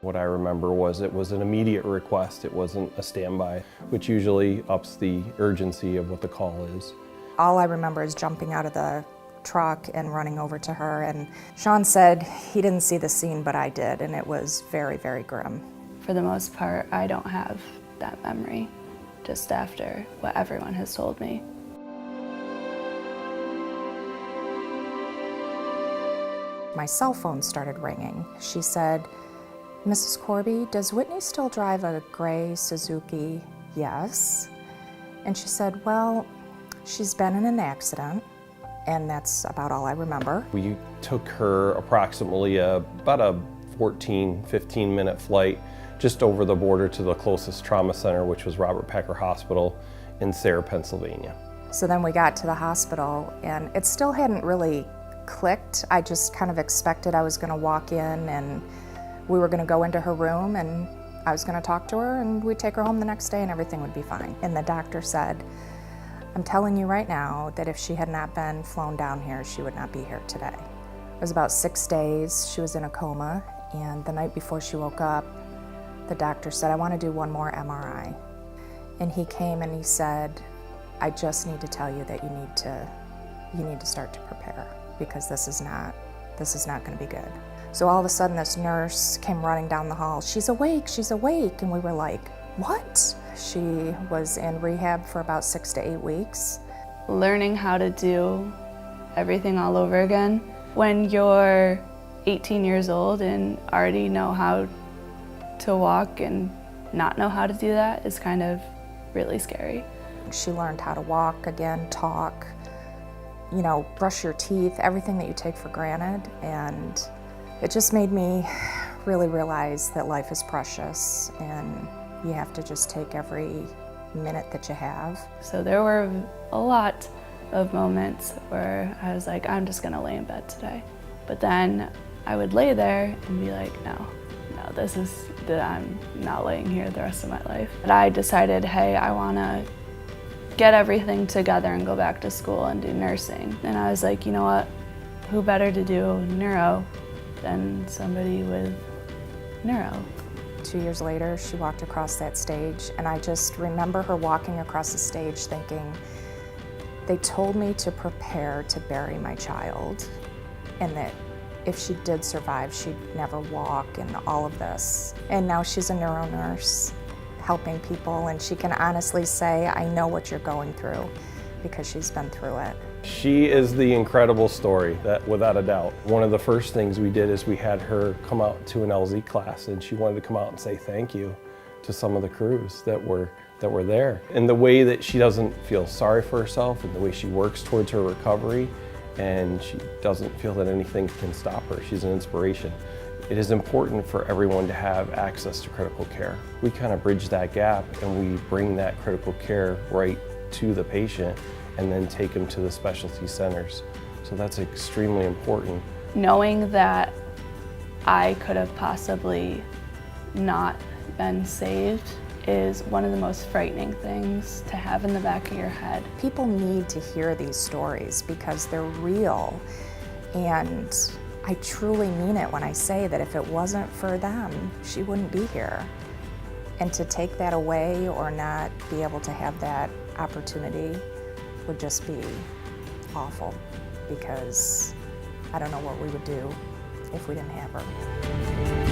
What I remember was it was an immediate request. It wasn't a standby, which usually ups the urgency of what the call is. All I remember is jumping out of the truck and running over to her, and Sean said he didn't see the scene, but I did, and it was very, very grim. For the most part, I don't have that memory, just after what everyone has told me. My cell phone started ringing. She said, "Mrs. Corby, does Whitney still drive a gray Suzuki?" "Yes." And she said, "Well, she's been in an accident," and that's about all I remember. We took her approximately about a 15-minute flight just over the border to the closest trauma center, which was Robert Pecker Hospital in Sayre, Pennsylvania. So then we got to the hospital, and it still hadn't really clicked. I just kind of expected I was going to walk in and we were going to go into her room and I was going to talk to her and we'd take her home the next day and everything would be fine. And the doctor said, "I'm telling you right now that if she had not been flown down here, she would not be here today." It was about 6 days. She was in a coma, and the night before she woke up, the doctor said, "I want to do one more MRI." And he came and he said, "I just need to tell you that you need to start to prepare, because this is not going to be good." So all of a sudden this nurse came running down the hall, "She's awake, she's awake." And we were like, "What?" She was in rehab for about 6 to 8 weeks. Learning how to do everything all over again. When you're 18 years old and already know how to walk and not know how to do that is kind of really scary. She learned how to walk again, talk, brush your teeth, everything that you take for granted. And it just made me really realize that life is precious and you have to just take every minute that you have. So there were a lot of moments where I was like, I'm just gonna lay in bed today. But then I would lay there and be like, no, I'm not laying here the rest of my life. But I decided, hey, I wanna get everything together and go back to school and do nursing. And I was like, you know what? Who better to do neuro than somebody with neuro? 2 years later, she walked across that stage, and I just remember her walking across the stage thinking, they told me to prepare to bury my child, and that if she did survive, she'd never walk and all of this. And now she's a neuro nurse, helping people, and she can honestly say, I know what you're going through, because she's been through it. She is the incredible story, that without a doubt. One of the first things we did is we had her come out to an LZ class, and she wanted to come out and say thank you to some of the crews that were there. And the way that she doesn't feel sorry for herself, and the way she works towards her recovery, and she doesn't feel that anything can stop her. She's an inspiration. It is important for everyone to have access to critical care. We kind of bridge that gap, and we bring that critical care right to the patient and then take them to the specialty centers. So that's extremely important. Knowing that I could have possibly not been saved is one of the most frightening things to have in the back of your head. People need to hear these stories because they're real, and I truly mean it when I say that if it wasn't for them, she wouldn't be here. And to take that away or not be able to have that opportunity would just be awful, because I don't know what we would do if we didn't have her.